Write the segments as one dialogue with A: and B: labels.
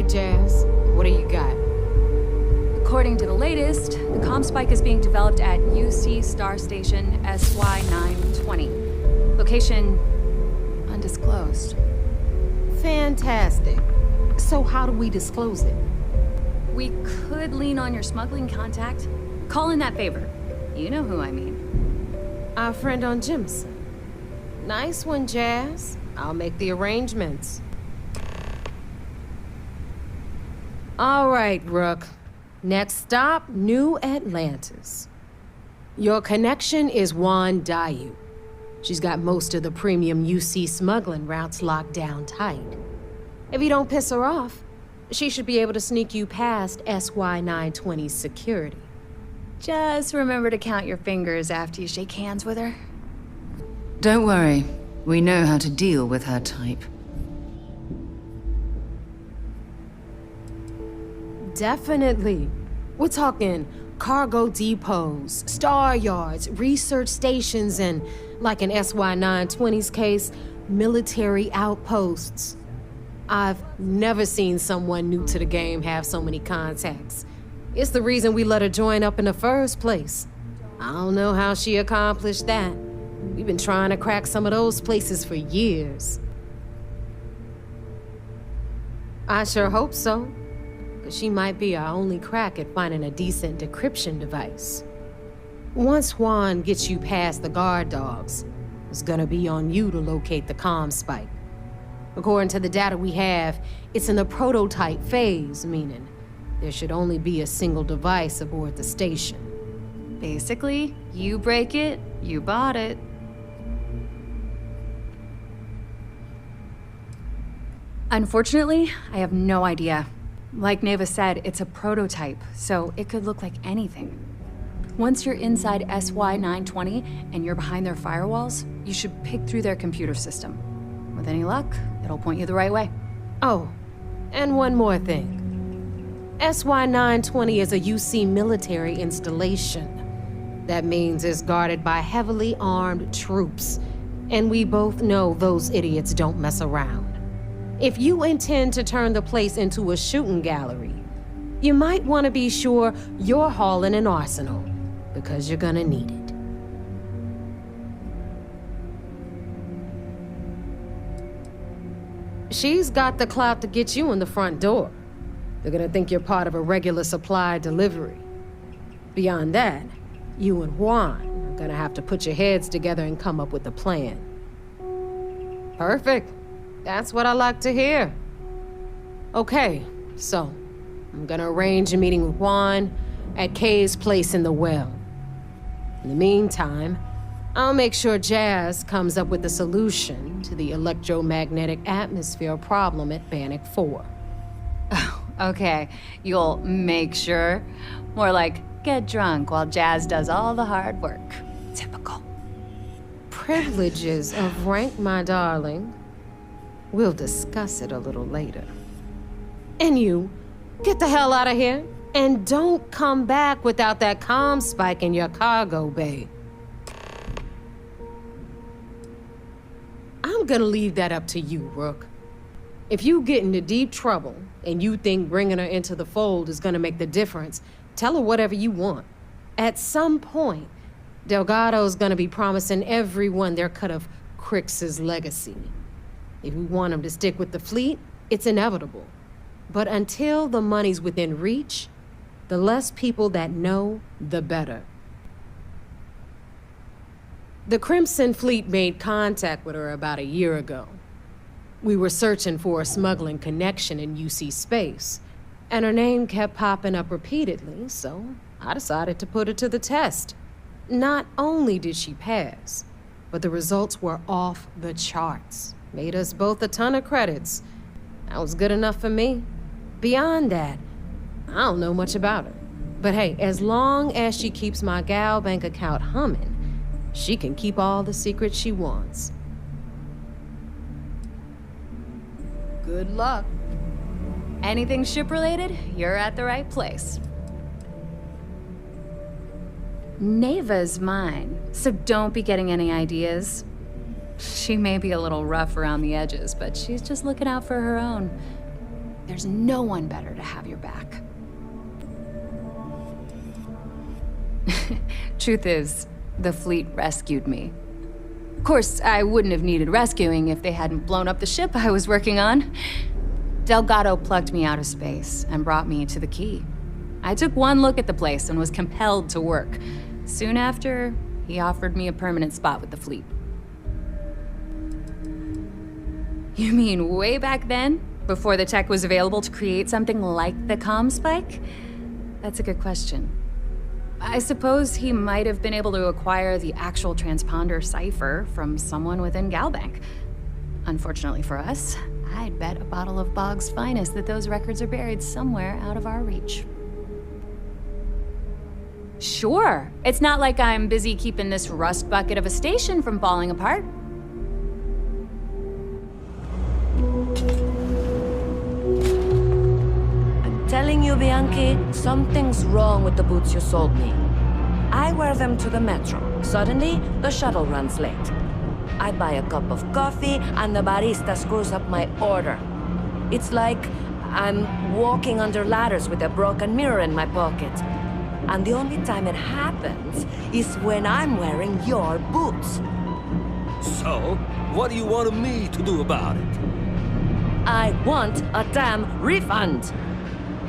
A: right, Jazz. What do you got?
B: According to the latest, the comm spike is being developed at UC Star Station SY920. Location undisclosed.
A: Fantastic. So how do we disclose it?
B: We could lean on your smuggling contact. Call in that favor. You know who I mean.
A: Our friend on Jimson. Nice one, Jazz. I'll make the arrangements. All right, Rook. Next stop, New Atlantis. Your connection is Juan Dayu. She's got most of the premium UC smuggling routes locked down tight. If you don't piss her off, she should be able to sneak you past SY920's security.
B: Just remember to count your fingers after you shake hands with her.
C: Don't worry. We know how to deal with her type.
A: Definitely. We're talking cargo depots, star yards, research stations, and, like in SY920's case, military outposts. I've never seen someone new to the game have so many contacts. It's the reason we let her join up in the first place. I don't know how she accomplished that. We've been trying to crack some of those places for years. I sure hope so. Because she might be our only crack at finding a decent decryption device. Once Juan gets you past the guard dogs, it's gonna be on you to locate the comm spike. According to the data we have, it's in the prototype phase, meaning there should only be a single device aboard the station.
B: Basically, you break it, you bought it. Unfortunately, I have no idea. Like Neva said, it's a prototype, so it could look like anything. Once you're inside SY920 and you're behind their firewalls, you should pick through their computer system. With any luck, it'll point you the right way.
A: Oh, and one more thing. SY920 is a UC military installation. That means it's guarded by heavily armed troops, and we both know those idiots don't mess around. If you intend to turn the place into a shooting gallery, you might want to be sure you're hauling an arsenal, because you're gonna need it. She's got the clout to get you in the front door. They're gonna think you're part of a regular supply delivery. Beyond that, you and Juan are gonna have to put your heads together and come up with a plan. Perfect. That's what I like to hear. Okay, so I'm gonna arrange a meeting with Juan at Kay's place in the well. In the meantime, I'll make sure Jazz comes up with a solution to the electromagnetic atmosphere problem at Bannock 4.
B: Oh, okay. You'll make sure. More like, get drunk while Jazz does all the hard work. Typical.
A: Privileges of rank, my darling. We'll discuss it a little later. And you, get the hell out of here. And don't come back without that comm spike in your cargo bay. I'm gonna leave that up to you, Rook. If you get into deep trouble and you think bringing her into the fold is gonna make the difference, tell her whatever you want. At some point, Delgado's gonna be promising everyone their cut of Crix's legacy. If we want him to stick with the fleet, it's inevitable. But until the money's within reach, the less people that know, the better. The Crimson Fleet made contact with her about a year ago. We were searching for a smuggling connection in UC space, and her name kept popping up repeatedly, so I decided to put her to the test. Not only did she pass, but the results were off the charts. Made us both a ton of credits. That was good enough for me. Beyond that, I don't know much about her. But hey, as long as she keeps my gal bank account humming, she can keep all the secrets she wants. Good luck.
B: Anything ship-related, you're at the right place. Neva's mine, so don't be getting any ideas. She may be a little rough around the edges, but she's just looking out for her own. There's no one better to have your back. Truth is, the fleet rescued me. Of course, I wouldn't have needed rescuing if they hadn't blown up the ship I was working on. Delgado plucked me out of space and brought me to the Key. I took one look at the place and was compelled to work. Soon after, he offered me a permanent spot with the fleet. You mean way back then? Before the tech was available to create something like the comm spike? That's a good question. I suppose he might have been able to acquire the actual transponder cipher from someone within Galbank. Unfortunately for us, I'd bet a bottle of Bog's finest that those records are buried somewhere out of our reach. Sure. It's not like I'm busy keeping this rust bucket of a station from falling apart.
D: I'm telling you, Bianchi, something's wrong with the boots you sold me. I wear them to the metro. Suddenly, the shuttle runs late. I buy a cup of coffee, and the barista screws up my order. It's like I'm walking under ladders with a broken mirror in my pocket. And the only time it happens is when I'm wearing your boots.
E: So, what do you want me to do about it?
D: I want a damn refund.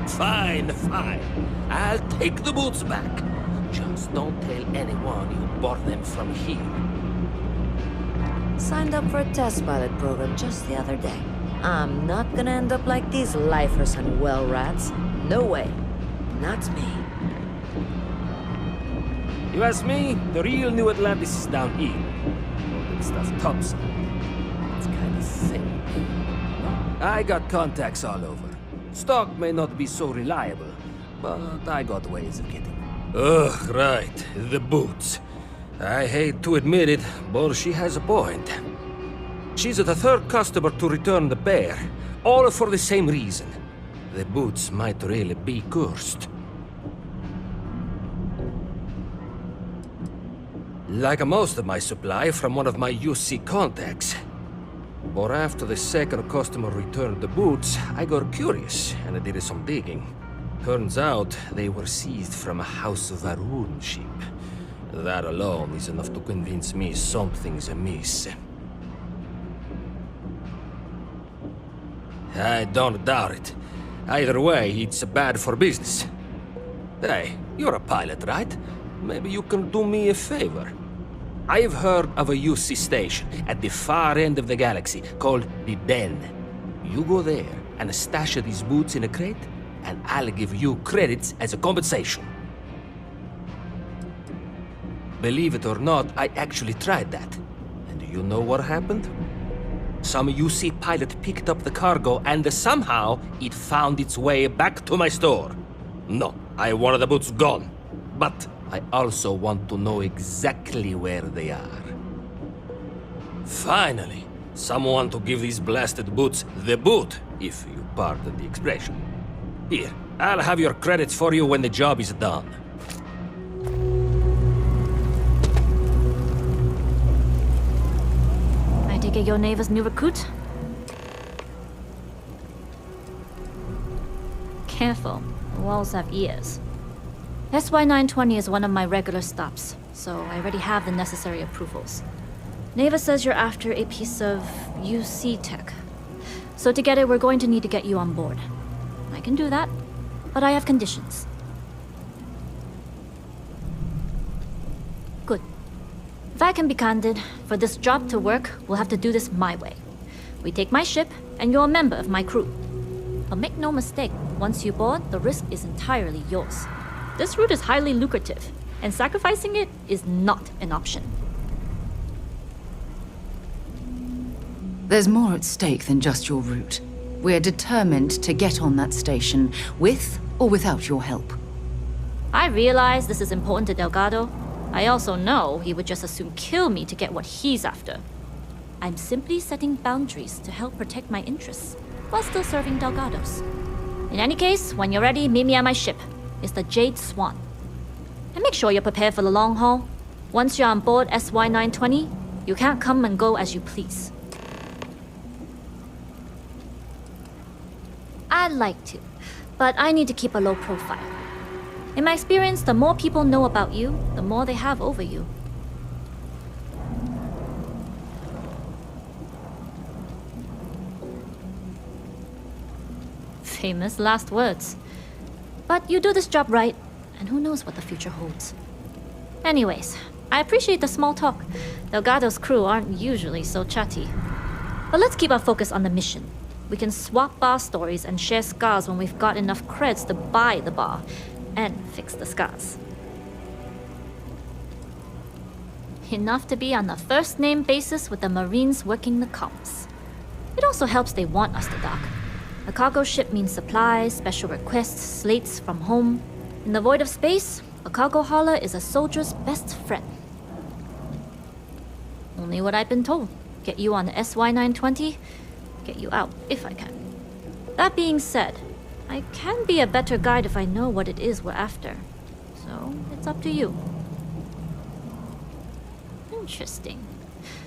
E: Fine, fine. I'll take the boots back. Just don't tell anyone you bought them from here.
D: Signed up for a test pilot program just the other day. I'm not gonna end up like these lifers and well rats. No way. Not me.
E: You ask me, the real New Atlantis is down here. All that stuff topside. It's kind of thick. I got contacts all over. Stock may not be so reliable, but I got ways of getting. Ugh, right. The boots. I hate to admit it, but she has a point. She's the third customer to return the pair, all for the same reason. The boots might really be cursed. Like most of my supply from one of my UC contacts. But after the second customer returned the boots, I got curious and I did some digging. Turns out they were seized from a House of Varun ship. That alone is enough to convince me something's amiss. I don't doubt it. Either way, it's bad for business. Hey, you're a pilot, right? Maybe you can do me a favor. I've heard of a UC station at the far end of the galaxy called the Den. You go there and stash these boots in a crate, and I'll give you credits as a compensation. Believe it or not, I actually tried that. And do you know what happened? Some UC pilot picked up the cargo and somehow it found its way back to my store. No, I wanted the boots gone. But I also want to know exactly where they are. Finally, someone to give these blasted boots the boot, if you pardon the expression. Here, I'll have your credits for you when the job is done.
F: I take it you're Neva's new recruit? Careful, the walls have ears. SY-920 is one of my regular stops, so I already have the necessary approvals. Neva says you're after a piece of UC tech. So together we're going to need to get you on board. I can do that, but I have conditions. Good. If I can be candid, for this job to work, we'll have to do this my way. We take my ship, and you're a member of my crew. But make no mistake, once you board, the risk is entirely yours. This route is highly lucrative, and sacrificing it is not an option.
C: There's more at stake than just your route. We're determined to get on that station, with or without your help.
F: I realize this is important to Delgado. I also know he would just as soon kill me to get what he's after. I'm simply setting boundaries to help protect my interests, while still serving Delgado's. In any case, when you're ready, meet me at my ship. It's the Jade Swan. And make sure you're prepared for the long haul. Once you're on board SY-920, you can't come and go as you please. I'd like to, but I need to keep a low profile. In my experience, the more people know about you, the more they have over you. Famous last words. But you do this job right, and who knows what the future holds. Anyways, I appreciate the small talk. Delgado's crew aren't usually so chatty. But let's keep our focus on the mission. We can swap bar stories and share scars when we've got enough creds to buy the bar and fix the scars. Enough to be on a first-name basis with the Marines working the comms. It also helps they want us to dock. A cargo ship means supplies, special requests, slates from home. In the void of space, a cargo hauler is a soldier's best friend. Only what I've been told. Get you on the SY-920, get you out if I can. That being said, I can be a better guide if I know what it is we're after. So, it's up to you. Interesting.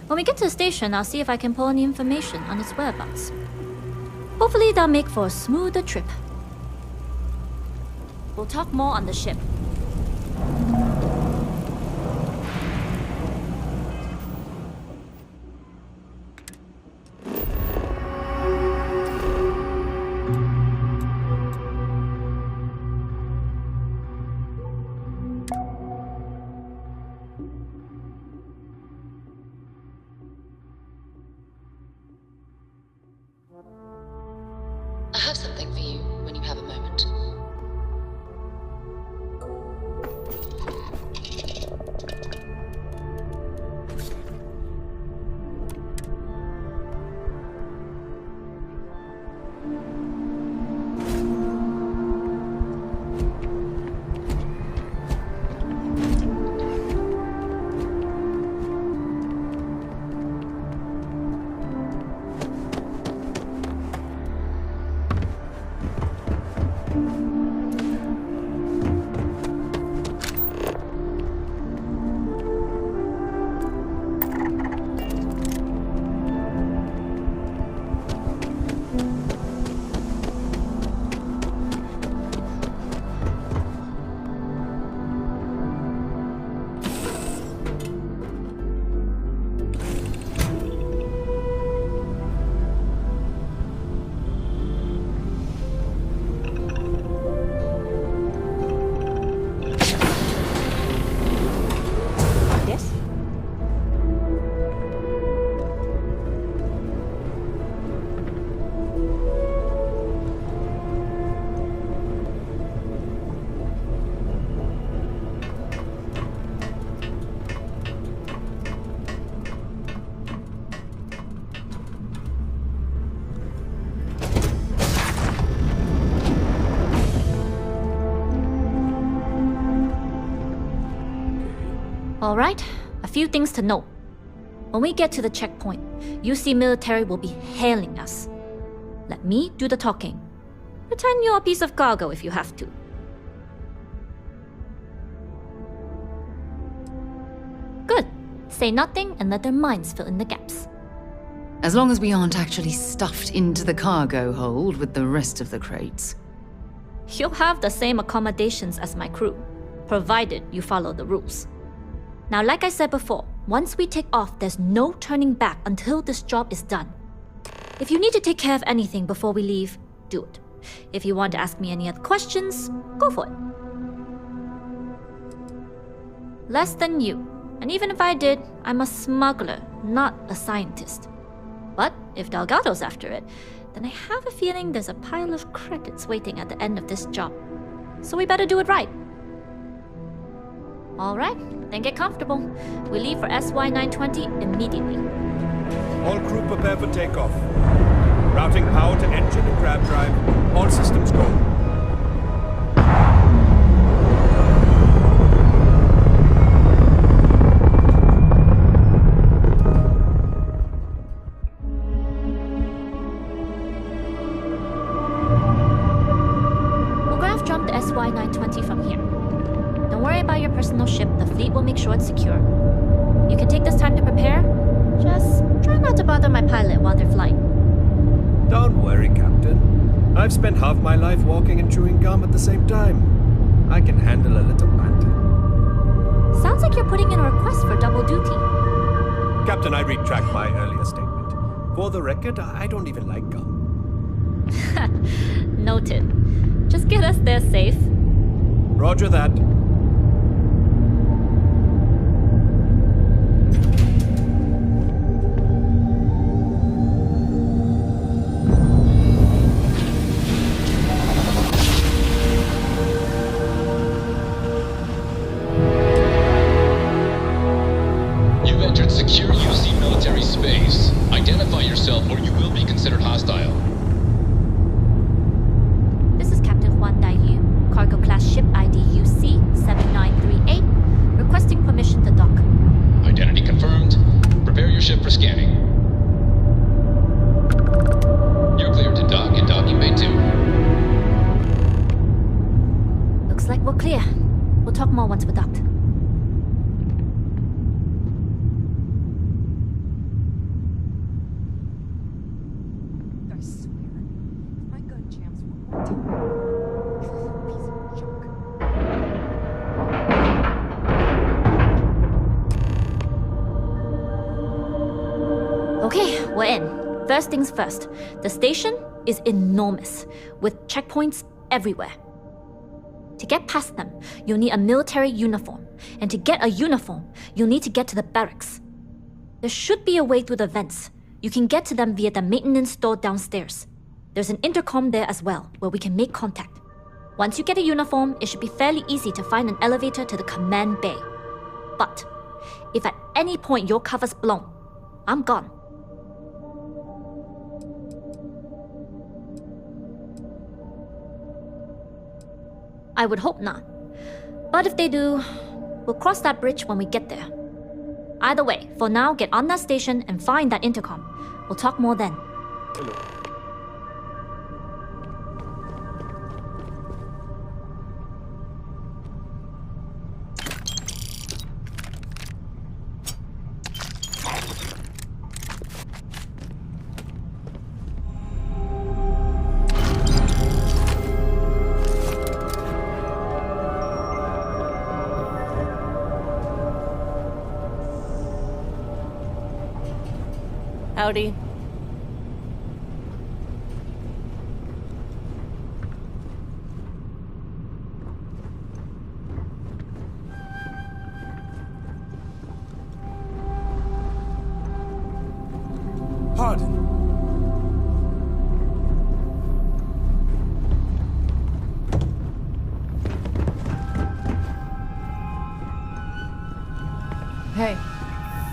F: When we get to the station, I'll see if I can pull any information on its whereabouts. Hopefully that'll make for a smoother trip. We'll talk more on the ship.
C: I have something for you when you have a moment.
F: Alright, a few things to note. When we get to the checkpoint, UC military will be hailing us. Let me do the talking. Pretend you're a piece of cargo if you have to. Good. Say nothing and let their minds fill in the gaps.
C: As long as we aren't actually stuffed into the cargo hold with the rest of the crates.
F: You'll have the same accommodations as my crew, provided you follow the rules. Now, like I said before, once we take off, there's no turning back until this job is done. If you need to take care of anything before we leave, do it. If you want to ask me any other questions, go for it. Less than you. And even if I did, I'm a smuggler, not a scientist. But if Delgado's after it, then I have a feeling there's a pile of credits waiting at the end of this job. So we better do it right. Alright, then get comfortable. We leave for SY-920 immediately.
G: All crew prepare for takeoff. Routing power to engine and grab drive. All systems go.
F: We'll graph jump the SY-920 from here. Don't worry about your personal ship. The fleet will make sure it's secure. You can take this time to prepare. Just try not to bother my pilot while they're flying.
G: Don't worry, Captain. I've spent half my life walking and chewing gum at the same time. I can handle a little banter.
F: Sounds like you're putting in a request for double duty.
G: Captain, I retract my earlier statement. For the record, I don't even like gum.
F: Noted. Just get us there safe.
G: Roger that.
H: You've entered secure UC military space. Identify yourself or you will be considered hostile.
F: This is Captain Huan Daiyu, cargo class ship ID UC-7938, requesting permission to dock.
H: Identity confirmed. Prepare your ship for scanning. You're cleared to dock in docking bay 2.
F: Looks like we're clear. We'll talk more once we're docked.
B: I swear, if my gun jams one more time, piece of junk.
F: Okay, we're in. First things first. The station is enormous, with checkpoints everywhere. To get past them, you'll need a military uniform. And to get a uniform, you'll need to get to the barracks. There should be a way through the vents. You can get to them via the maintenance store downstairs. There's an intercom there as well, where we can make contact. Once you get a uniform, it should be fairly easy to find an elevator to the command bay. But if at any point your cover's blown, I'm gone. I would hope not. But if they do, we'll cross that bridge when we get there. Either way, for now, get on that station and find that intercom. We'll talk more then.
D: Howdy.
G: Pardon.
B: Hey,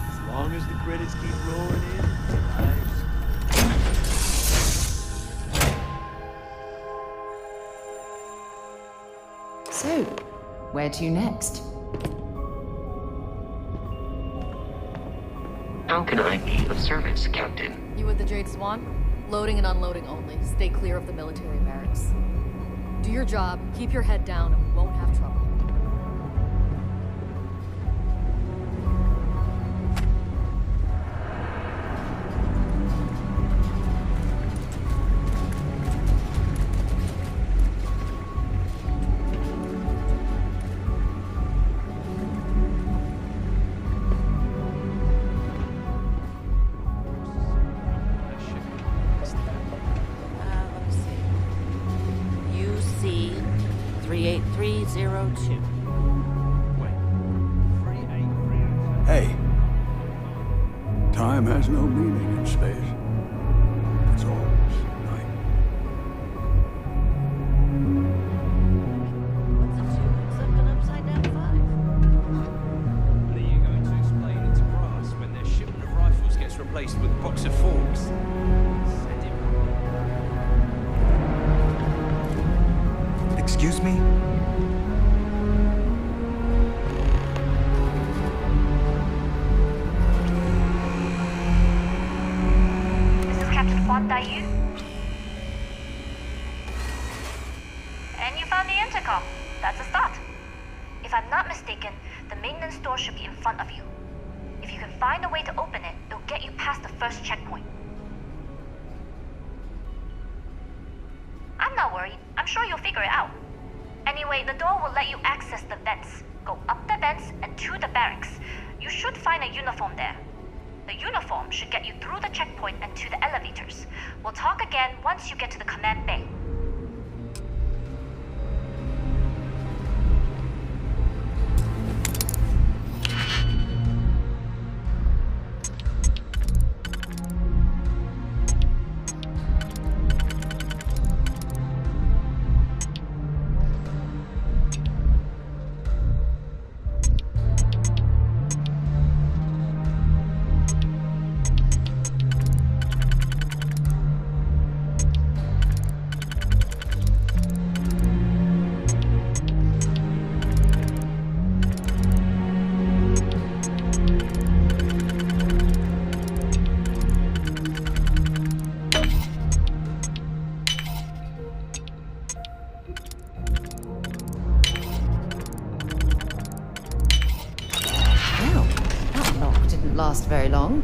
I: As long as the credits keep rolling in, life's
C: So, where to next?
J: How can I be of service, Captain?
K: You with the Jade Swan? Loading and unloading only. Stay clear of the military barracks. Do your job, keep your head down, and we won't have trouble.
D: Let me see. UC 38302.
I: Hey, time has no meaning in space. It's always night.
D: What's a 2 except an upside down 5?
E: What are you going to explain it to brass when their shipment of rifles gets replaced with a box of forks? Send him.
I: Excuse me?
F: This is Captain Huan Daiyu. And you found the intercom. That's a start. If I'm not mistaken, the maintenance door should be in front of you. If you can find a way to open it, it'll get you past the first checkpoint. I'm sure you'll figure it out. Anyway, the door will let you access the vents. Go up the vents and to the barracks. You should find a uniform there. The uniform should get you through the checkpoint and to the elevators. We'll talk again once you get to the command bay.
C: Last very long.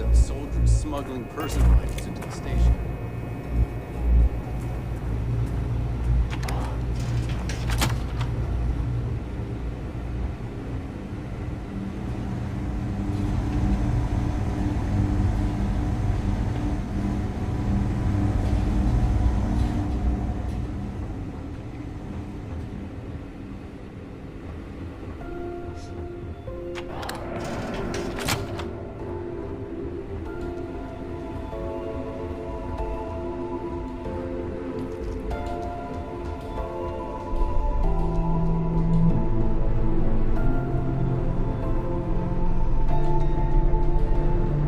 L: Of soldiers smuggling person rifles into the station.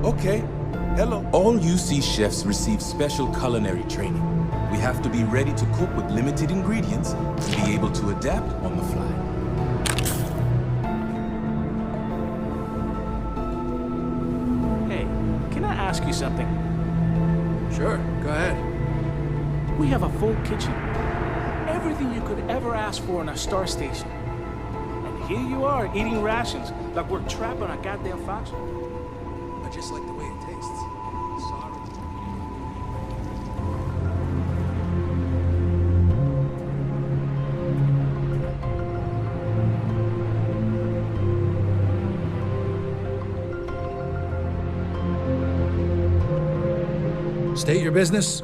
M: Okay. Hello. All UC chefs receive special culinary training. We have to be ready to cook with limited ingredients to be able to adapt on the fly.
N: Hey, can I ask you something?
I: Sure, go ahead.
N: We have a full kitchen. Everything you could ever ask for in a star station. And here you are, eating rations like we're trapped on a goddamn foxhole.
I: I just like the way it tastes. Sorry. State your business.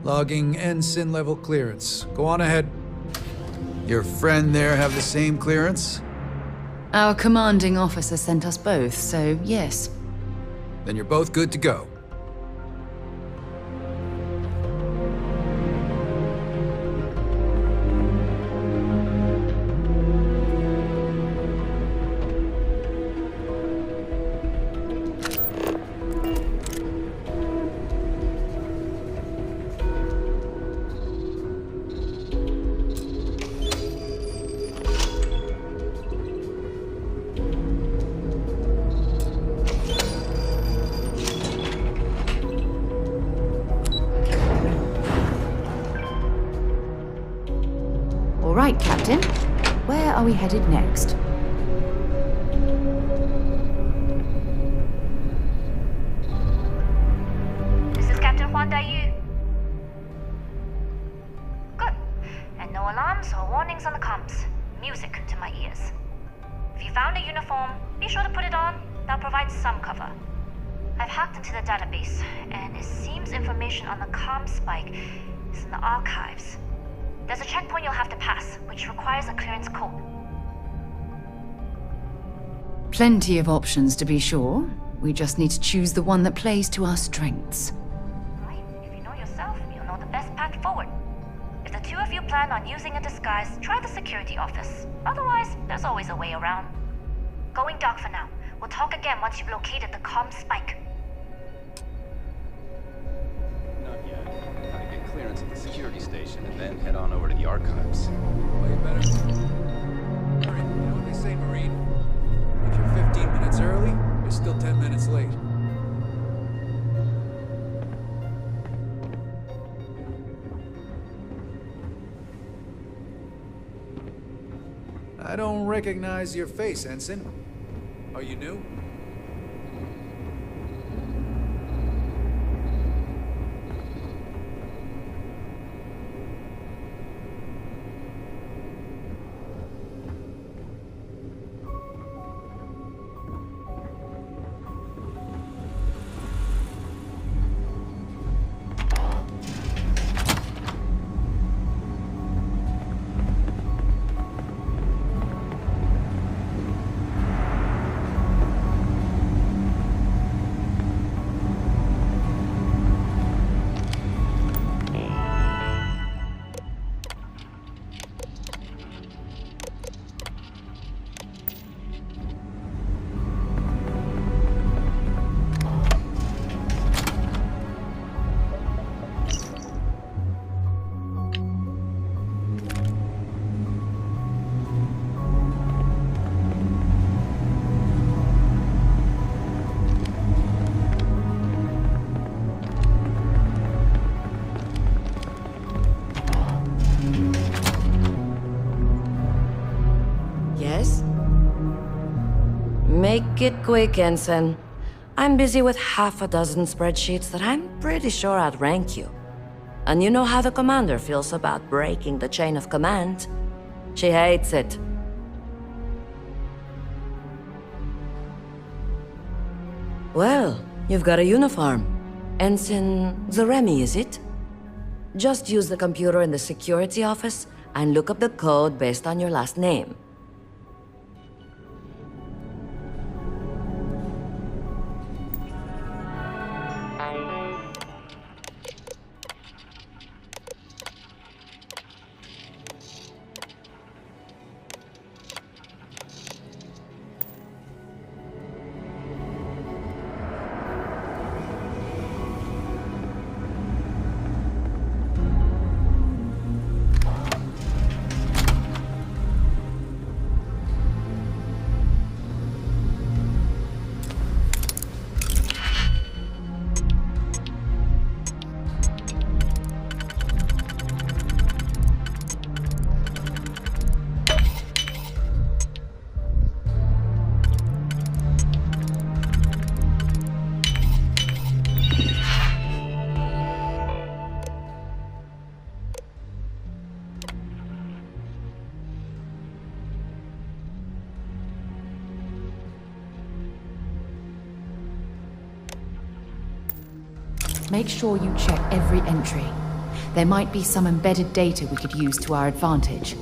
I: Logging ensign level clearance. Go on ahead. Your friend there have the same clearance?
C: Our commanding officer sent us both, so yes.
I: Then you're both good to go.
C: All right, Captain. Where are we headed next?
F: This is Captain Huang Daiyu. Good. And no alarms or Things on the comms. Music to my ears. If you found a uniform, be sure to put it on. That'll provide some cover. I've hacked into the database, and it seems information on the comm spike is in the archives. There's a checkpoint you'll have to pass, which requires a clearance code.
C: Plenty of options to be sure. We just need to choose the one that plays to our strengths.
F: Right? If you know yourself, you'll know the best path forward. If the two of you plan on using a disguise, try the security office. Otherwise, there's always a way around. Going dark for now. We'll talk again once you've located the comm spike.
L: Not yet. Gotta get clearance at the security station and then head on over to the archives.
I: Way better. Hurry, you know what they say, Marine? If you're 15 minutes early, you're still 10 minutes late. I don't recognize your face, Ensign. Are you new?
D: Make it quick, Ensign. I'm busy with half a dozen spreadsheets that I'm pretty sure outrank you. And you know how the commander feels about breaking the chain of command. She hates it. Well, you've got a uniform. Ensign Zaremi, is it? Just use the computer in the security office and look up the code based on your last name.
C: Make sure you check every entry. There might be some embedded data we could use to our advantage.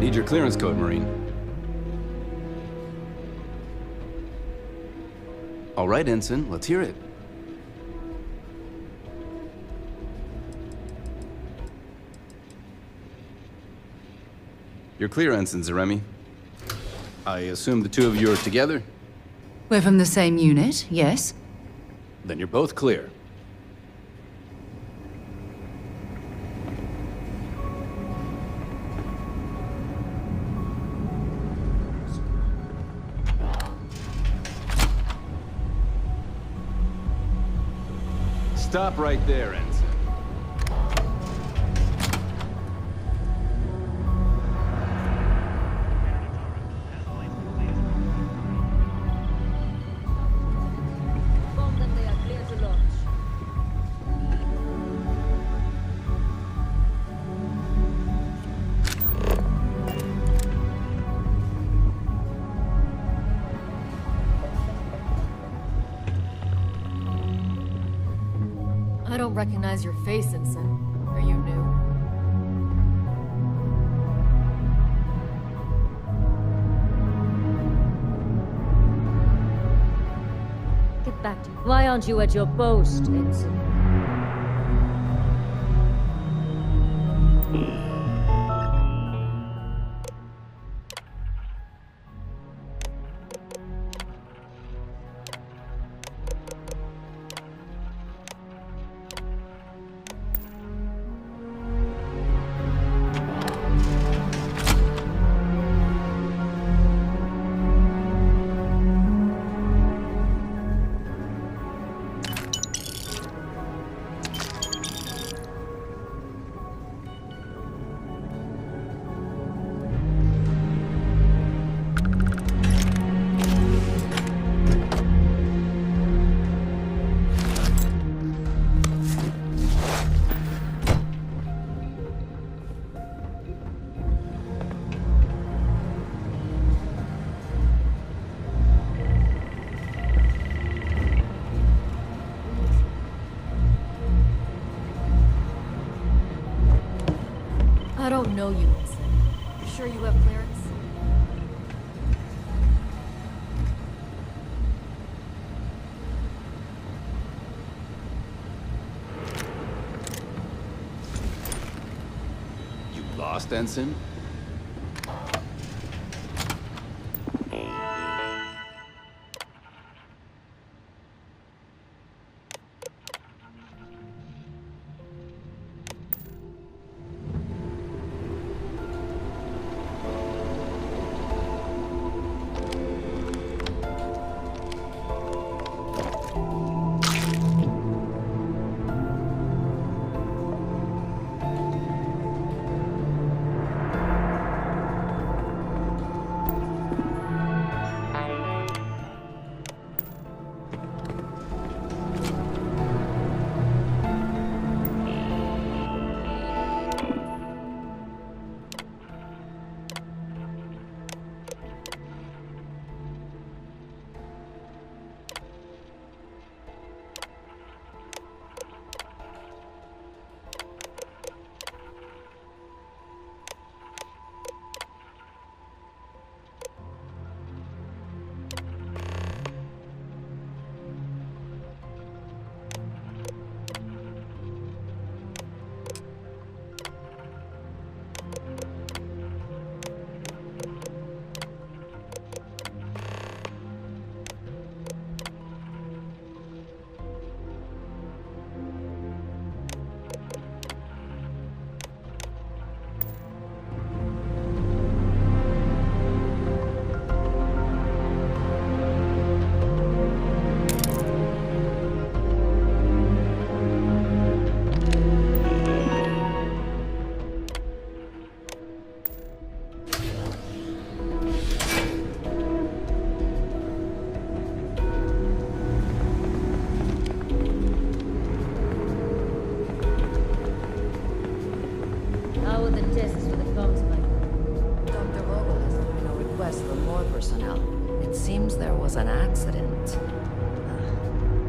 L: Need your clearance code, Marine. All right, Ensign, let's hear it. You're clear, Ensign Zaremi. I assume the two of you are together?
C: We're from the same unit, yes?
L: Then you're both clear. Stop right there, Ensign.
K: I don't recognize your face, Ensign. Are you new?
O: Get back to me. Why aren't you at your post, Ensign?
K: I don't know you, Ensign. You sure you have clearance?
L: You lost, Ensign?
D: was an accident.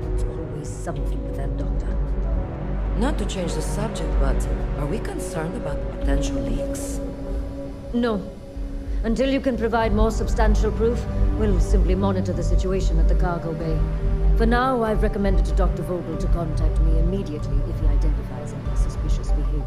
O: There's always something with that doctor.
D: Not to change the subject, but are we concerned about potential leaks?
O: No, Until you can provide more substantial proof, we'll simply monitor the situation at the cargo bay. For now, I've recommended to Dr. Vogel to contact me immediately if he identifies any suspicious behavior.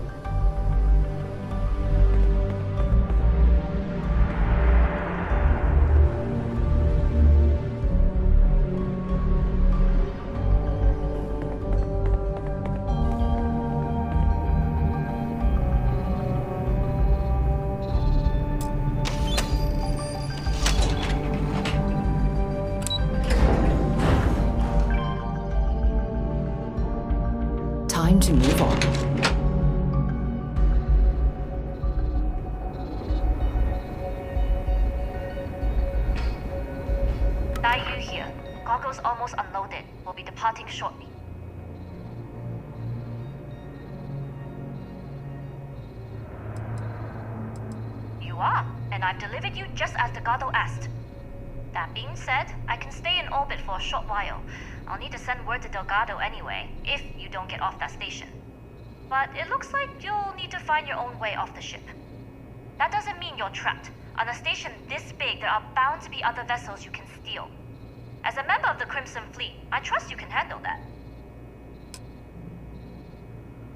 C: Time to move on.
F: Dai here. Goggles almost unloaded. We'll be departing shortly. You are, and I've delivered you just as Delgado asked. That being said, I can stay in orbit for a short while. I'll need to send word to Delgado anyway, if you don't get off that station. But it looks like you'll need to find your own way off the ship. That doesn't mean you're trapped. On a station this big, there are bound to be other vessels you can steal. As a member of the Crimson Fleet, I trust you can handle that.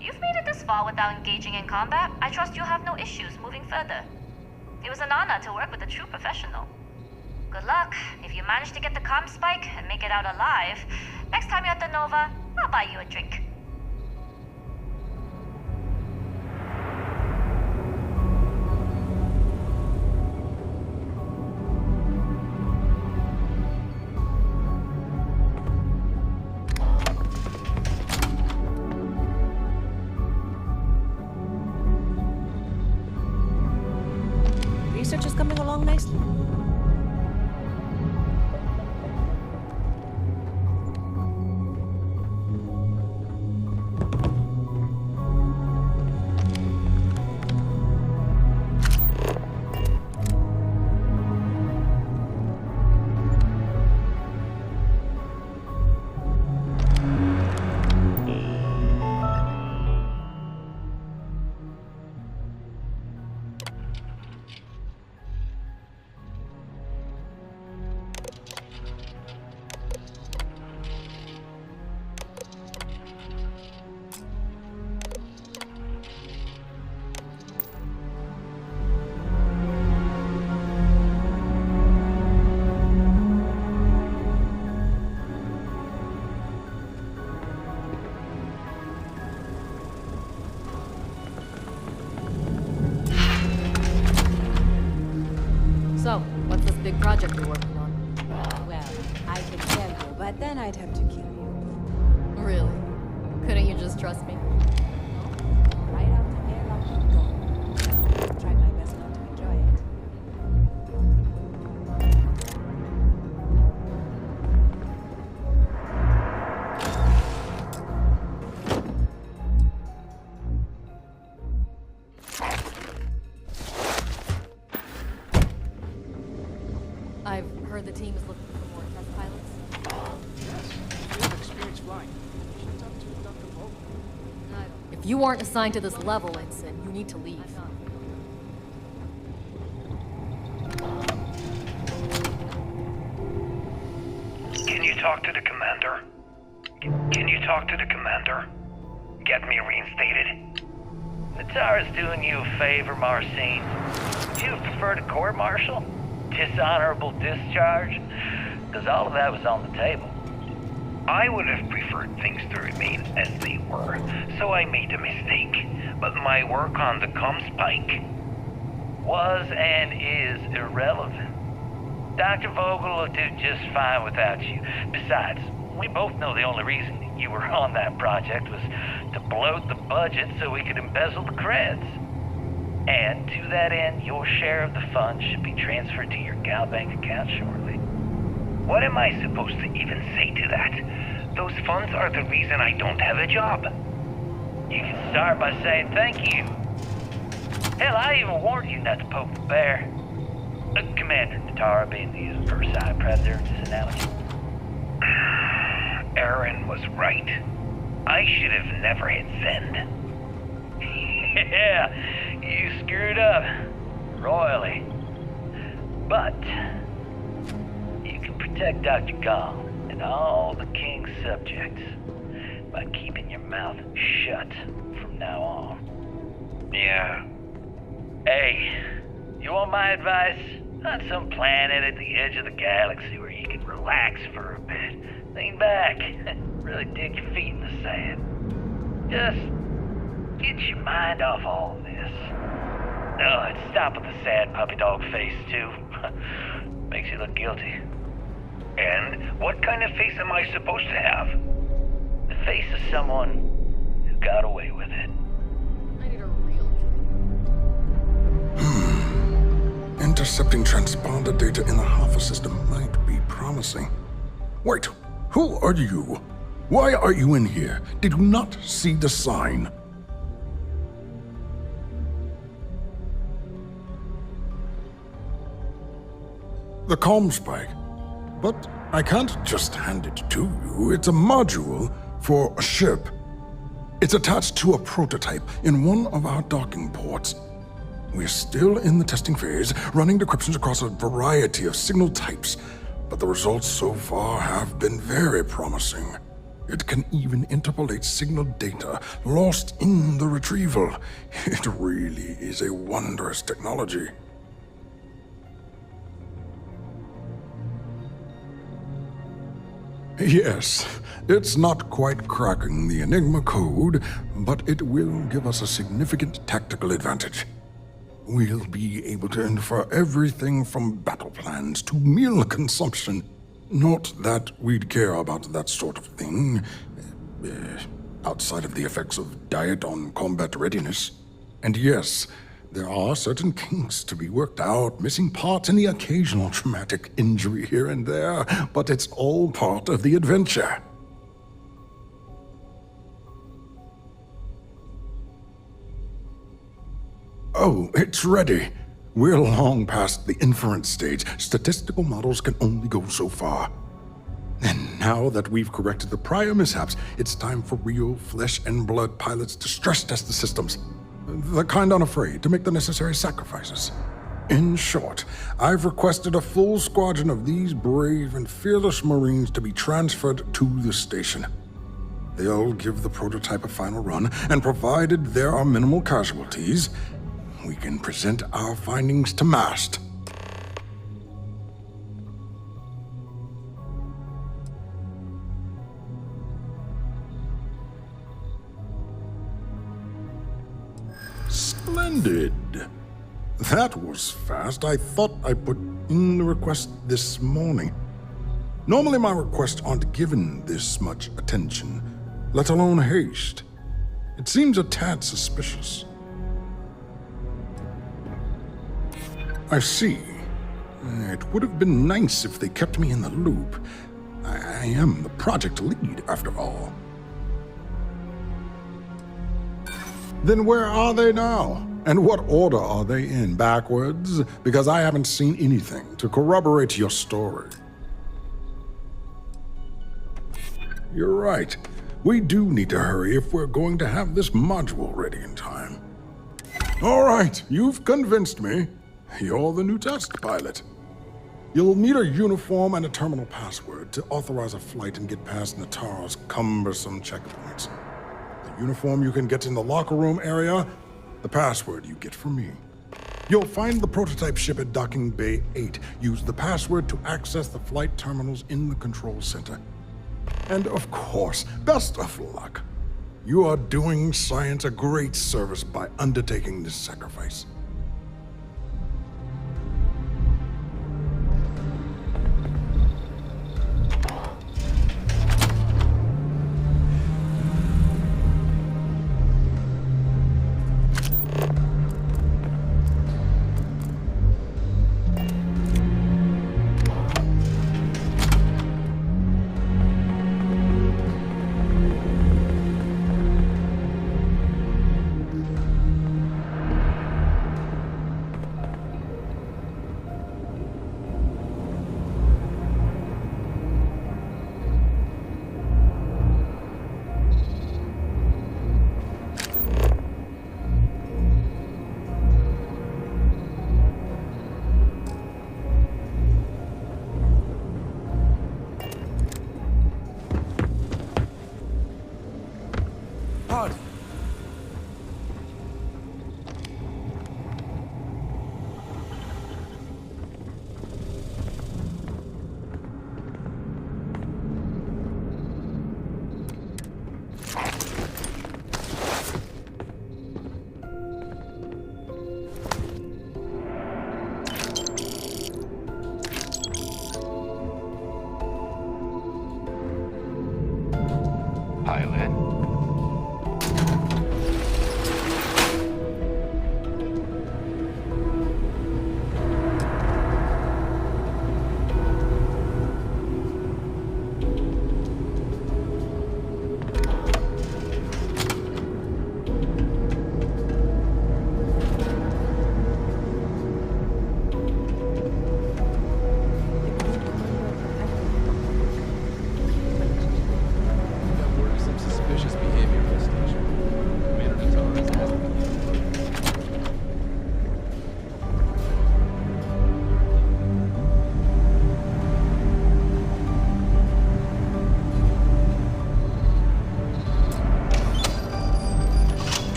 F: You've made it this far without engaging in combat. I trust you'll have no issues moving further. It was an honor to work with a true professional. Good luck. If you manage to get the comm spike and make it out alive, next time you're at the Nova, I'll buy you a drink.
D: Research is coming along nicely.
K: So, what's this big project you're working on?
P: Well, I can tell you, but then I'd have to kill you.
K: Really? Couldn't you just trust me?
P: Right out the airlock you go. Try my best not to enjoy it.
K: I've heard the team is looking for more test pilots.
N: Yes, if you have experience flying, you should talk to Dr. Vogel.
K: If you aren't assigned to this level, Ensign, you need to leave.
Q: Can you talk to the commander? Can you talk to the commander? Get me reinstated?
R: Natara's doing you a favor, Marcine. Would you have preferred a court-martial? Dishonorable discharge? Because all of that was on the table.
Q: I would have preferred things to remain as they were, so I made a mistake. But my work on the comm spike
R: was and is irrelevant. Dr. Vogel will do just fine without you. Besides, we both know the only reason you were on that project was to bloat the budget so we could embezzle the creds. And to that end, your share of the funds should be transferred to your Gal Bank account shortly.
Q: What am I supposed to even say to that? Those funds are the reason I don't have a job.
R: You can start by saying thank you. Hell, I even warned you not to poke the bear. Commander Natara being the first eye predator in this analogy.
Q: Aaron was right. I should have never hit send.
R: Yeah, you screwed up. Royally. But you can protect Dr. Gong and all the King's subjects by keeping your mouth shut from now on. Yeah. Hey, you want my advice? On some planet at the edge of the galaxy where you can relax for a bit. Lean back. Really dig your feet in the sand. Just get your mind off all of this. Oh, and stop with the sad puppy dog face, too. Makes you look guilty.
Q: And what kind of face am I supposed to have?
R: The face of someone who got away with it.
K: I need a real
S: Intercepting transponder data in the Alpha system might be promising. Wait, who are you? Why are you in here? Did you not see the sign? The comm spike. But I can't just hand it to you. It's a module for a ship. It's attached to a prototype in one of our docking ports. We're still in the testing phase, running decryptions across a variety of signal types, but the results so far have been very promising. It can even interpolate signal data lost in the retrieval. It really is a wondrous technology. Yes, it's not quite cracking the Enigma code, but it will give us a significant tactical advantage. We'll be able to infer everything from battle plans to meal consumption. Not that we'd care about that sort of thing, outside of the effects of diet on combat readiness. And yes, there are certain kinks to be worked out, missing parts and the occasional traumatic injury here and there, but it's all part of the adventure. Oh, it's ready. We're long past the inference stage. Statistical models can only go so far. And now that we've corrected the prior mishaps, it's time for real flesh and blood pilots to stress test the systems. The kind unafraid to make the necessary sacrifices. In short, I've requested a full squadron of these brave and fearless Marines to be transferred to the station. They'll give the prototype a final run, and provided there are minimal casualties, we can present our findings to MAST. Splendid. That was fast. I thought I put in the request this morning. Normally my requests aren't given this much attention, let alone haste. It seems a tad suspicious. I see. It would have been nice if they kept me in the loop. I am the project lead, after all. Then where are they now? And what order are they in? Backwards? Because I haven't seen anything to corroborate your story. You're right. We do need to hurry if we're going to have this module ready in time. All right, you've convinced me. You're the new test pilot. You'll need a uniform and a terminal password to authorize a flight and get past Nataro's cumbersome checkpoints. The uniform you can get in the locker room area, the password you get from me. You'll find the prototype ship at Docking Bay 8. Use the password to access the flight terminals in the control center. And of course, best of luck. You are doing science a great service by undertaking this sacrifice.
L: suspicious behavior at this station. Commander Natar has asked me to keep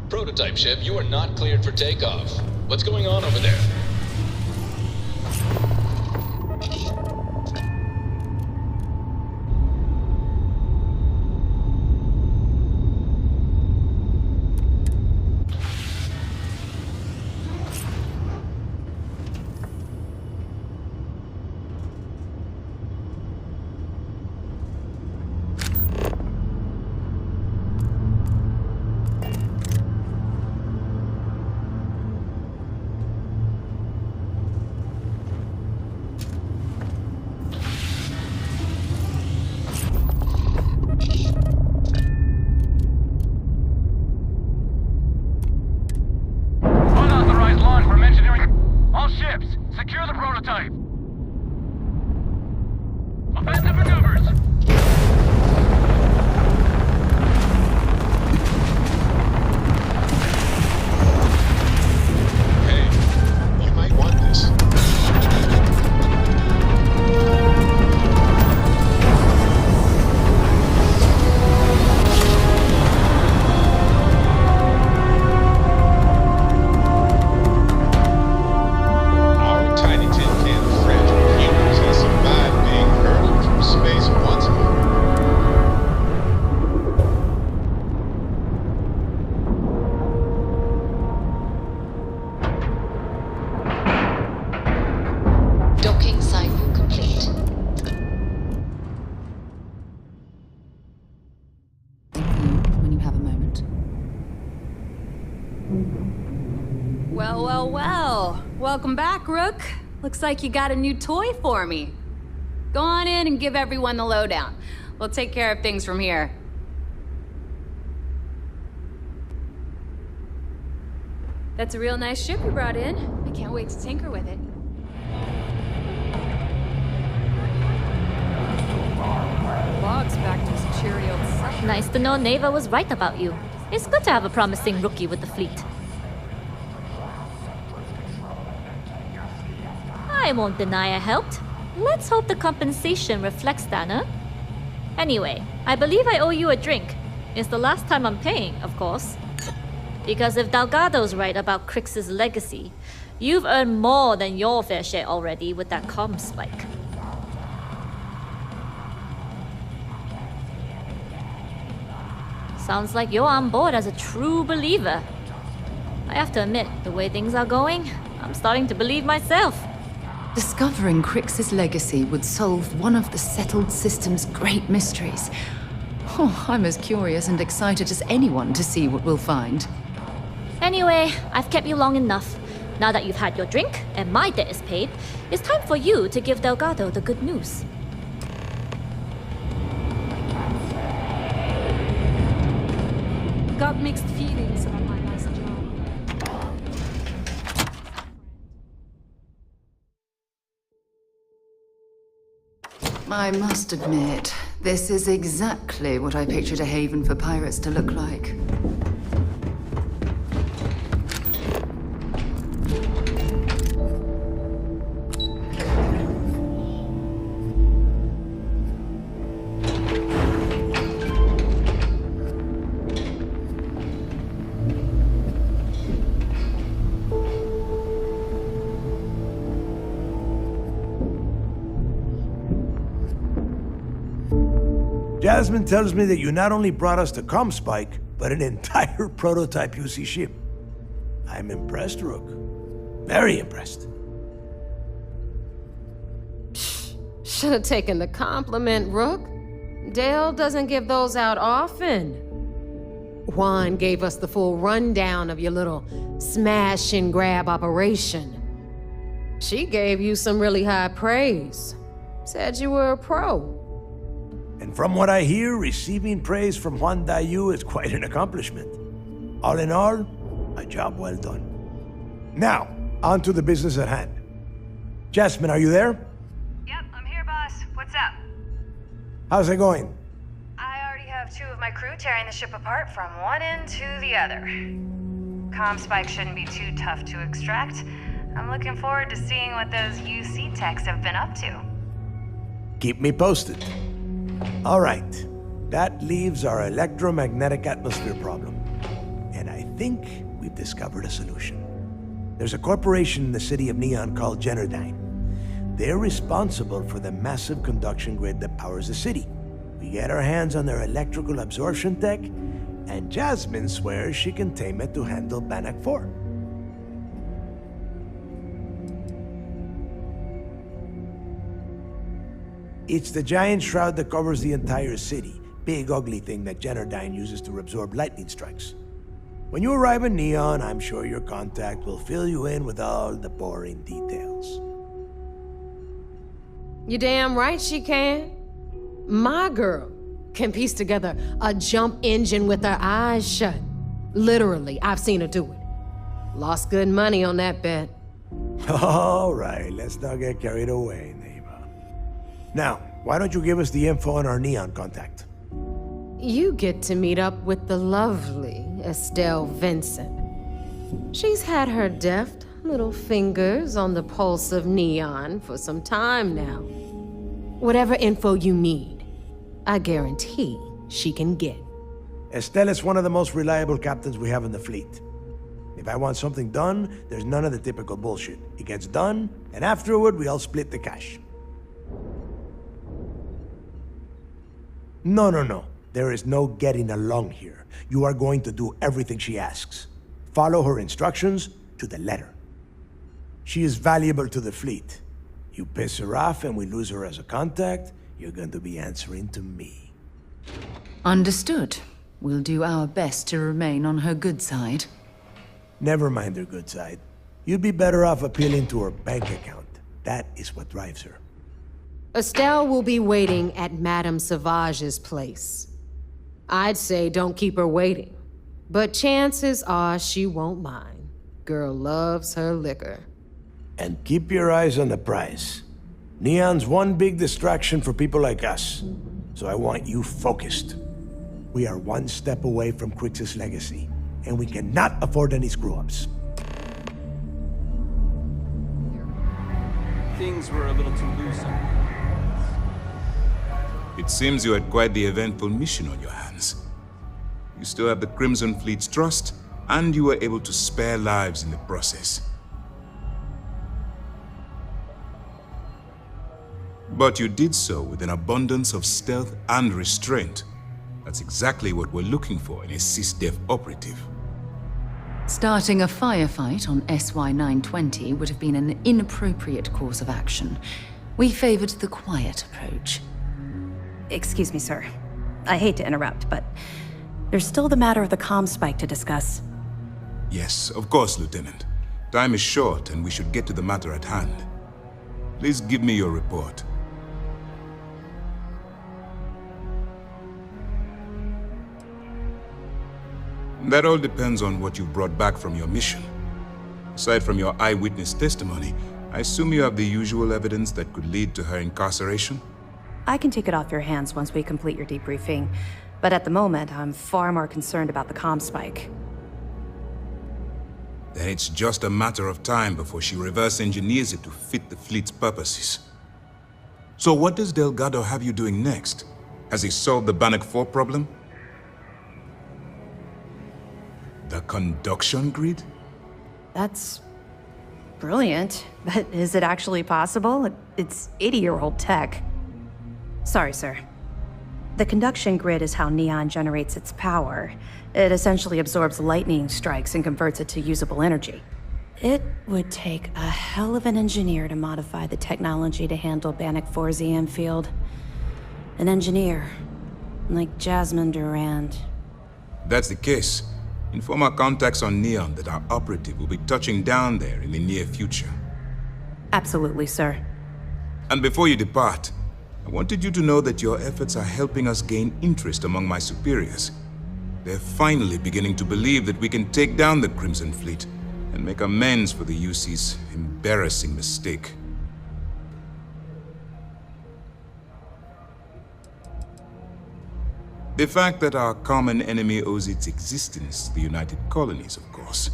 H: Prototype ship, you are not cleared for takeoff. What's going on over there?
R: Unauthorized launch from engineering. All ships, secure the prototype. Offensive maneuvers.
H: Hey, you might want this. Our tiny tin can friend of humans has survived being hurled from space once more.
C: Docking cycle complete. When you have a moment.
B: Well, well, well. Welcome back, Rook. Looks like you got a new toy for me. Go on in and give everyone the lowdown. We'll take care of things from here. That's a real nice ship you brought in. I can't wait to tinker with it.
K: Bog's back to his cheery old self.
F: Nice to know Neva was right about you. It's good to have a promising rookie with the fleet. I won't deny I helped. Let's hope the compensation reflects that, huh? Anyway, I believe I owe you a drink. It's the last time I'm paying, of course. Because if Delgado's right about Crix's legacy, you've earned more than your fair share already with that comm spike. Sounds like you're on board as a true believer. I have to admit, the way things are going, I'm starting to believe myself.
C: Discovering Crix's legacy would solve one of the settled system's great mysteries. Oh, I'm as curious and excited as anyone to see what we'll find.
F: Anyway, I've kept you long enough. Now that you've had your drink and my debt is paid, it's time for you to give Delgado the good news.
K: Got mixed feelings about my last job.
C: I must admit, this is exactly what I pictured a haven for pirates to look like.
T: Jasmine tells me that you not only brought us the comm spike, but an entire prototype UC ship. I'm impressed, Rook. Very impressed.
A: Should have taken the compliment, Rook. Dale doesn't give those out often. Juan gave us the full rundown of your little smash and grab operation. She gave you some really high praise. Said you were a pro.
T: And from what I hear, receiving praise from Juan Dayu is quite an accomplishment. All in all, a job well done. Now, on to the business at hand. Jasmine, are you there?
U: Yep, I'm here, boss. What's up?
T: How's it going?
U: I already have 2 of my crew tearing the ship apart from one end to the other. Comm spike shouldn't be too tough to extract. I'm looking forward to seeing what those UC techs have been up to.
T: Keep me posted. All right, that leaves our electromagnetic atmosphere problem. And I think we've discovered a solution. There's a corporation in the city of Neon called Generdyne. They're responsible for the massive conduction grid that powers the city. We get our hands on their electrical absorption tech, and Jasmine swears she can tame it to handle Bannock 4. It's the giant shroud that covers the entire city. Big, ugly thing that Generdyne uses to absorb lightning strikes. When you arrive in Neon, I'm sure your contact will fill you in with all the boring details.
A: You damn right she can. My girl can piece together a jump engine with her eyes shut. Literally, I've seen her do it. Lost good money on that bet.
T: All right, let's not get carried away, neighbor. Now, why don't you give us the info on our Neon contact?
A: You get to meet up with the lovely Estelle Vincent. She's had her deft little fingers on the pulse of Neon for some time now. Whatever info you need, I guarantee she can get.
T: Estelle is one of the most reliable captains we have in the fleet. If I want something done, there's none of the typical bullshit. It gets done, and afterward we all split the cash. No. There is no getting along here. You are going to do everything she asks. Follow her instructions to the letter. She is valuable to the fleet. You piss her off and we lose her as a contact, you're going to be answering to me.
C: Understood. We'll do our best to remain on her good side.
T: Never mind her good side. You'd be better off appealing to her bank account. That is what drives her.
A: Estelle will be waiting at Madame Sauvage's place. I'd say don't keep her waiting, but chances are she won't mind. Girl loves her liquor.
T: And keep your eyes on the prize. Neon's one big distraction for people like us, so I want you focused. We are one step away from Crix's legacy, and we cannot afford any screw-ups.
L: Things were a little too loose.
M: It seems you had quite the eventful mission on your hands. You still have the Crimson Fleet's trust, and you were able to spare lives in the process. But you did so with an abundance of stealth and restraint. That's exactly what we're looking for in a SysDef operative.
C: Starting a firefight on SY-920 would have been an inappropriate course of action. We favored the quiet approach.
V: Excuse me, sir. I hate to interrupt, but there's still the matter of the comm spike to discuss.
M: Yes, of course, Lieutenant. Time is short, and we should get to the matter at hand. Please give me your report. That all depends on what you brought back from your mission. Aside from your eyewitness testimony, I assume you have the usual evidence that could lead to her incarceration?
V: I can take it off your hands once we complete your debriefing, but at the moment, I'm far more concerned about the comm spike.
M: Then it's just a matter of time before she reverse engineers it to fit the fleet's purposes. So what does Delgado have you doing next? Has he solved the Bannock 4 problem? The conduction grid?
V: That's brilliant, but is it actually possible? It's 80-year-old tech. Sorry, sir. The conduction grid is how Neon generates its power. It essentially absorbs lightning strikes and converts it to usable energy. It would take a hell of an engineer to modify the technology to handle Bannock 4's EM field. An engineer, like Jasmine Durand.
M: That's the case. Inform our contacts on Neon that our operative will be touching down there in the near future.
V: Absolutely, sir.
M: And before you depart, I wanted you to know that your efforts are helping us gain interest among my superiors. They're finally beginning to believe that we can take down the Crimson Fleet and make amends for the UC's embarrassing mistake. The fact that our common enemy owes its existence to the United Colonies, of course.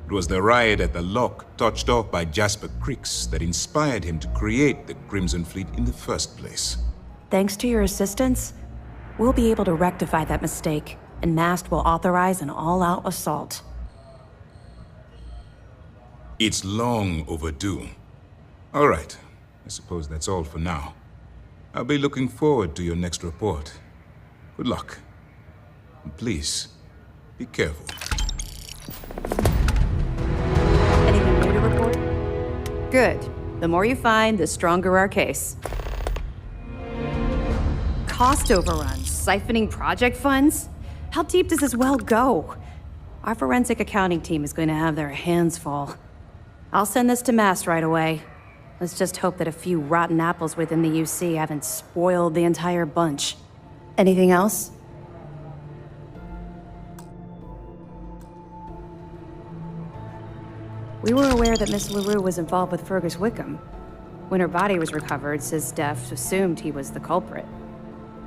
M: It was the riot at the Lock, touched off by Jasper Crix, that inspired him to create the Crimson Fleet in the first place.
V: Thanks to your assistance, we'll be able to rectify that mistake, and MAST will authorize an all-out assault.
M: It's long overdue. All right, I suppose that's all for now. I'll be looking forward to your next report. Good luck. And please, be careful.
V: Anything new to report? Good. The more you find, the stronger our case. Cost overruns, siphoning project funds? How deep does this well go? Our forensic accounting team is going to have their hands full. I'll send this to MAST right away. Let's just hope that a few rotten apples within the UC haven't spoiled the entire bunch. Anything else? We were aware that Miss LaRue was involved with Fergus Wickham. When her body was recovered, SysDef assumed he was the culprit.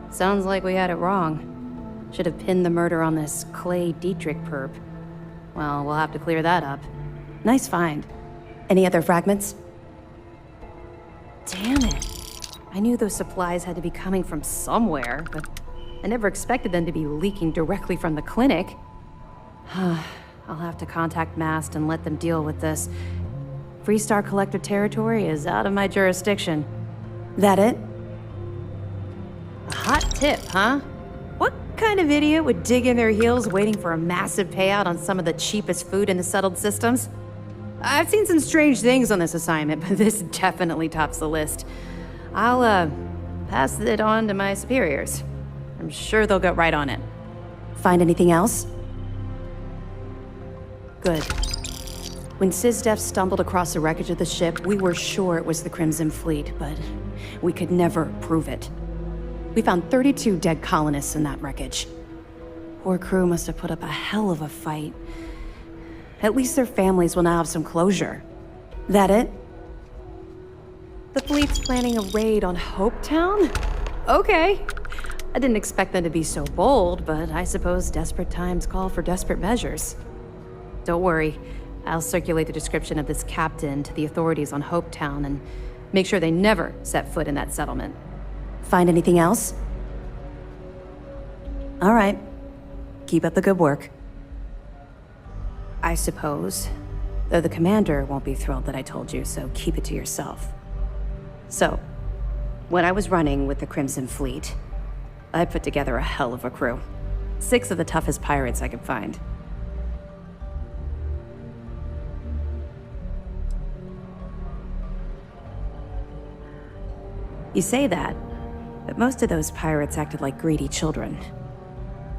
V: Sounds like we had it wrong. Should have pinned the murder on this Clay Dietrich perp. Well, we'll have to clear that up. Nice find. Any other fragments? Damn it. I knew those supplies had to be coming from somewhere, but I never expected them to be leaking directly from the clinic. I'll have to contact MAST and let them deal with this. Freestar Collector territory is out of my jurisdiction. That it? A hot tip, huh? What kind of idiot would dig in their heels waiting for a massive payout on some of the cheapest food in the settled systems? I've seen some strange things on this assignment, but this definitely tops the list. I'll, pass it on to my superiors. I'm sure they'll get right on it. Find anything else? Good. When SysDef stumbled across the wreckage of the ship, we were sure it was the Crimson Fleet, but we could never prove it. We found 32 dead colonists in that wreckage. Poor crew must have put up a hell of a fight. At least their families will now have some closure. That it? The fleet's planning a raid on Hopetown? Okay. I didn't expect them to be so bold, but I suppose desperate times call for desperate measures. Don't worry. I'll circulate the description of this captain to the authorities on Hopetown and make sure they never set foot in that settlement. Find anything else? All right. Keep up the good work. I suppose. Though the commander won't be thrilled that I told you, so keep it to yourself. So, when I was running with the Crimson Fleet, I put together a hell of a crew. 6 of the toughest pirates I could find. You say that, but most of those pirates acted like greedy children.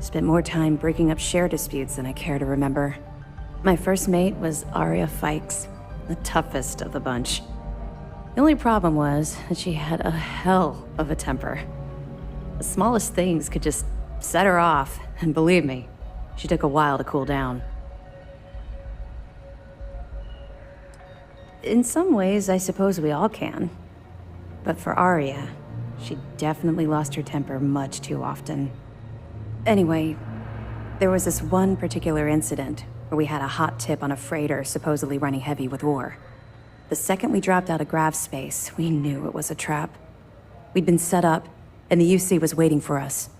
V: Spent more time breaking up share disputes than I care to remember. My first mate was Arya Fikes, the toughest of the bunch. The only problem was that she had a hell of a temper. The smallest things could just set her off, and believe me, she took a while to cool down. In some ways, I suppose we all can. But for Arya, she definitely lost her temper much too often. Anyway, there was this one particular incident where we had a hot tip on a freighter supposedly running heavy with ore. The second we dropped out of grav space, we knew it was a trap. We'd been set up, and the UC was waiting for us.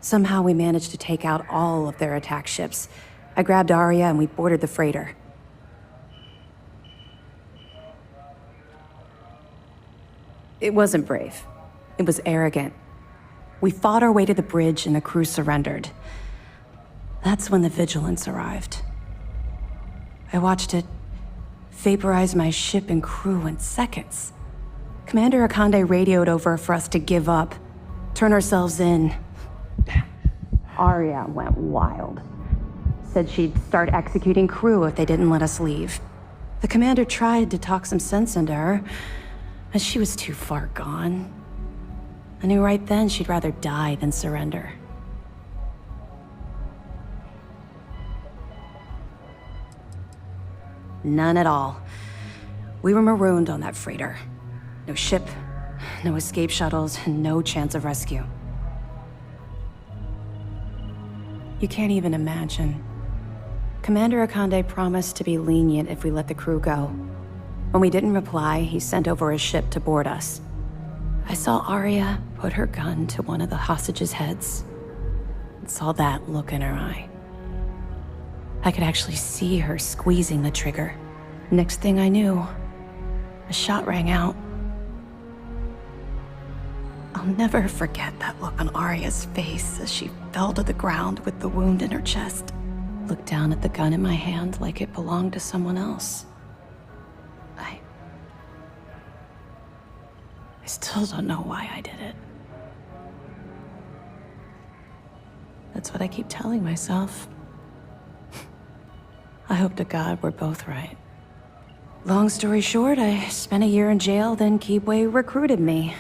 V: Somehow we managed to take out all of their attack ships. I grabbed Arya and we boarded the freighter. It wasn't brave. It was arrogant. We fought our way to the bridge and the crew surrendered. That's when the Vigilance arrived. I watched it vaporize my ship and crew in seconds. Commander Akande radioed over for us to give up, turn ourselves in. Arya went wild. Said she'd start executing crew if they didn't let us leave. The commander tried to talk some sense into her, but she was too far gone. I knew right then she'd rather die than surrender. None at all. We were marooned on that freighter. No ship, no escape shuttles, and no chance of rescue. You can't even imagine. Commander Akande promised to be lenient if we let the crew go. When we didn't reply, he sent over a ship to board us. I saw Arya put her gun to one of the hostages' heads, and saw that look in her eye. I could actually see her squeezing the trigger. Next thing I knew, a shot rang out. I'll never forget that look on Arya's face as she fell to the ground with the wound in her chest. Looked down at the gun in my hand like it belonged to someone else. I still don't know why I did it. That's what I keep telling myself. I hope to God we're both right. Long story short, I spent a year in jail, then Keebway recruited me.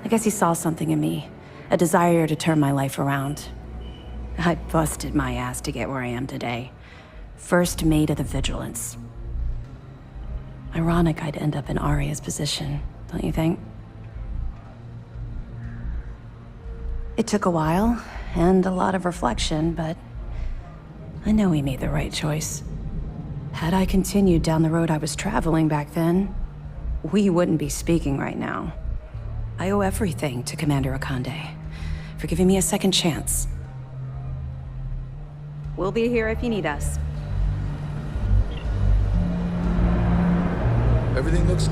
V: I guess he saw something in me, a desire to turn my life around. I busted my ass to get where I am today. First mate of the Vigilance. Ironic I'd end up in Arya's position, don't you think? It took a while, and a lot of reflection, but I know we made the right choice. Had I continued down the road I was traveling back then, we wouldn't be speaking right now. I owe everything to Commander Akande for giving me a second chance. We'll be here if you need us.
I: Everything looks